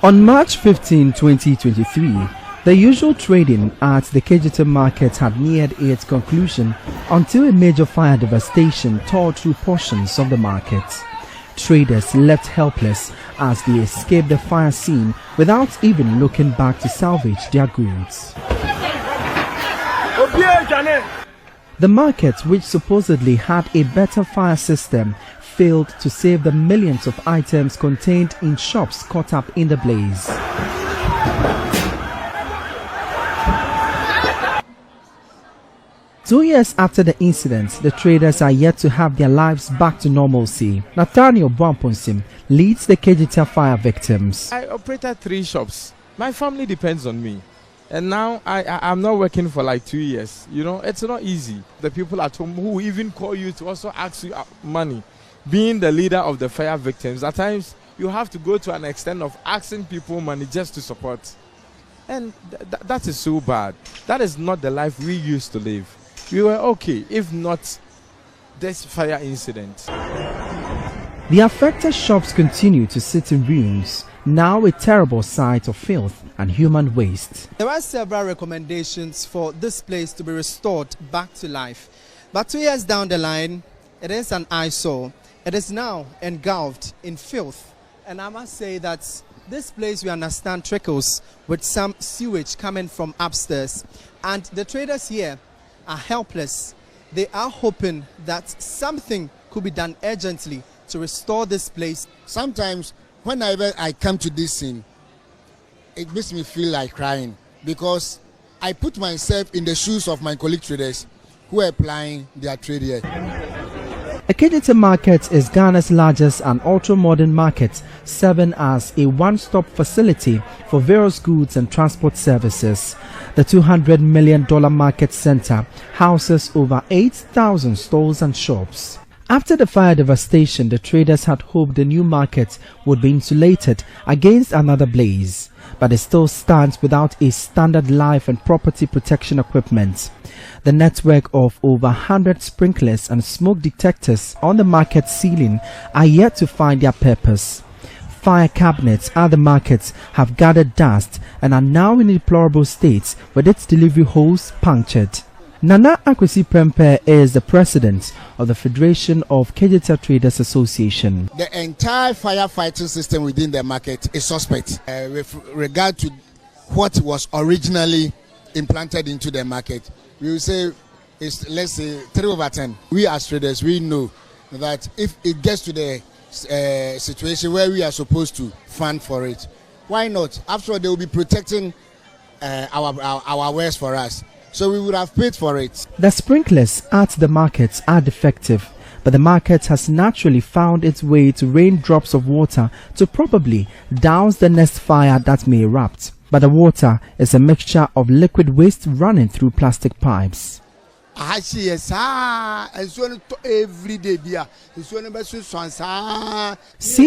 On March 15, 2023, the usual trading at the Kejetia market had neared its conclusion until a major fire devastation tore through portions of the market. Traders left helpless as they escaped the fire scene without even looking back to salvage their goods. The market, which supposedly had a better fire system, failed to save the millions of items contained in shops caught up in the blaze. Two years after the incident, the traders are yet to have their lives back to normalcy. Nathaniel Bwamponsim leads the Kejetia fire victims. I operated 3 shops. My family depends on me. And now I'm not working for like 2 years. You know, it's not easy. The people at home who even call you to also ask you money. Being the leader of the fire victims, at times you have to go to an extent of asking people money just to support. And that is so bad. That is not the life we used to live. We were okay, if not this fire incident. The affected shops continue to sit in ruins, now a terrible sight of filth and human waste. There are several recommendations for this place to be restored back to life. But 2 years down the line, it is an eyesore. It is now engulfed in filth. And I must say that this place, we understand, trickles with some sewage coming from upstairs. And the traders here are helpless. They are hoping that something could be done urgently to restore this place. Sometimes whenever I come to this scene, it makes me feel like crying because I put myself in the shoes of my colleague traders who are applying their trade here. The Kejetia market is Ghana's largest and ultra-modern market, serving as a one-stop facility for various goods and transport services. The $200 million market center houses over 8,000 stalls and shops. After the fire devastation, the traders had hoped the new market would be insulated against another blaze, but it still stands without a standard life and property protection equipment. The network of over 100 sprinklers and smoke detectors on the market ceiling are yet to find their purpose. Fire cabinets at the markets have gathered dust and are now in a deplorable state with its delivery hose punctured. Nana Akwesi Prempe is the president of the Federation of Kejetia Traders Association. The entire firefighting system within the market is suspect with regard to what was originally implanted into the market. We will say it's, let's say, 3 over 10. We as traders, we know that if it gets to the situation where we are supposed to fund for it, why not? After all, they will be protecting our wares for us. So we would have paid for it. The sprinklers at the markets are defective, but the market has naturally found its way to rain drops of water to probably douse the next fire that may erupt. But the water is a mixture of liquid waste running through plastic pipes. See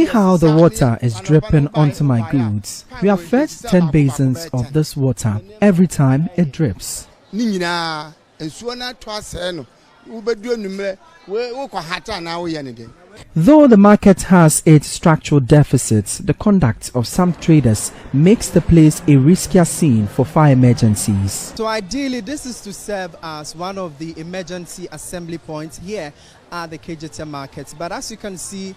how the water is dripping onto my goods. We have fed 10 basins of this water. Every time it drips. Though the market has its structural deficits, the conduct of some traders makes the place a riskier scene for fire emergencies. So ideally, this is to serve as one of the emergency assembly points here at the Kejetia market. But as you can see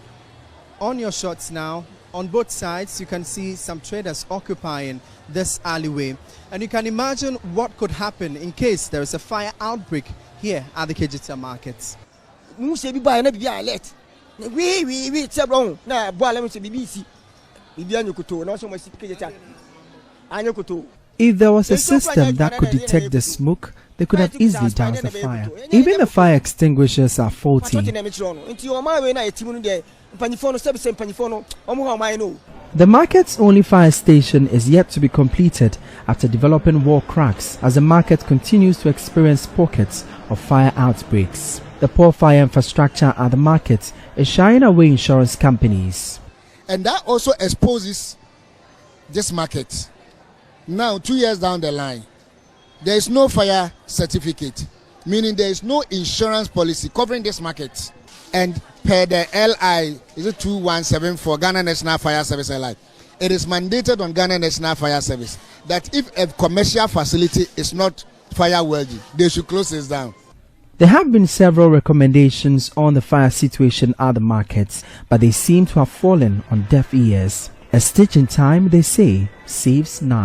on your shots now, on both sides, you can see some traders occupying this alleyway. And you can imagine what could happen in case there is a fire outbreak here at the Kejetia market. If there was a system that could detect the smoke, they could have easily doused the fire. Even the fire extinguishers are faulty. The market's only fire station is yet to be completed after developing wall cracks as the market continues to experience pockets of fire outbreaks. The poor fire infrastructure at the market is shying away insurance companies. And that also exposes this market. Now, 2 years down the line, there is no fire certificate, meaning there is no insurance policy covering this market. And per the LI, is it 2174, Ghana National Fire Service LI, it is mandated on Ghana National Fire Service that if a commercial facility is not fire worthy, they should close it down. There have been several recommendations on the fire situation at the markets, but they seem to have fallen on deaf ears. A stitch in time, they say, saves none.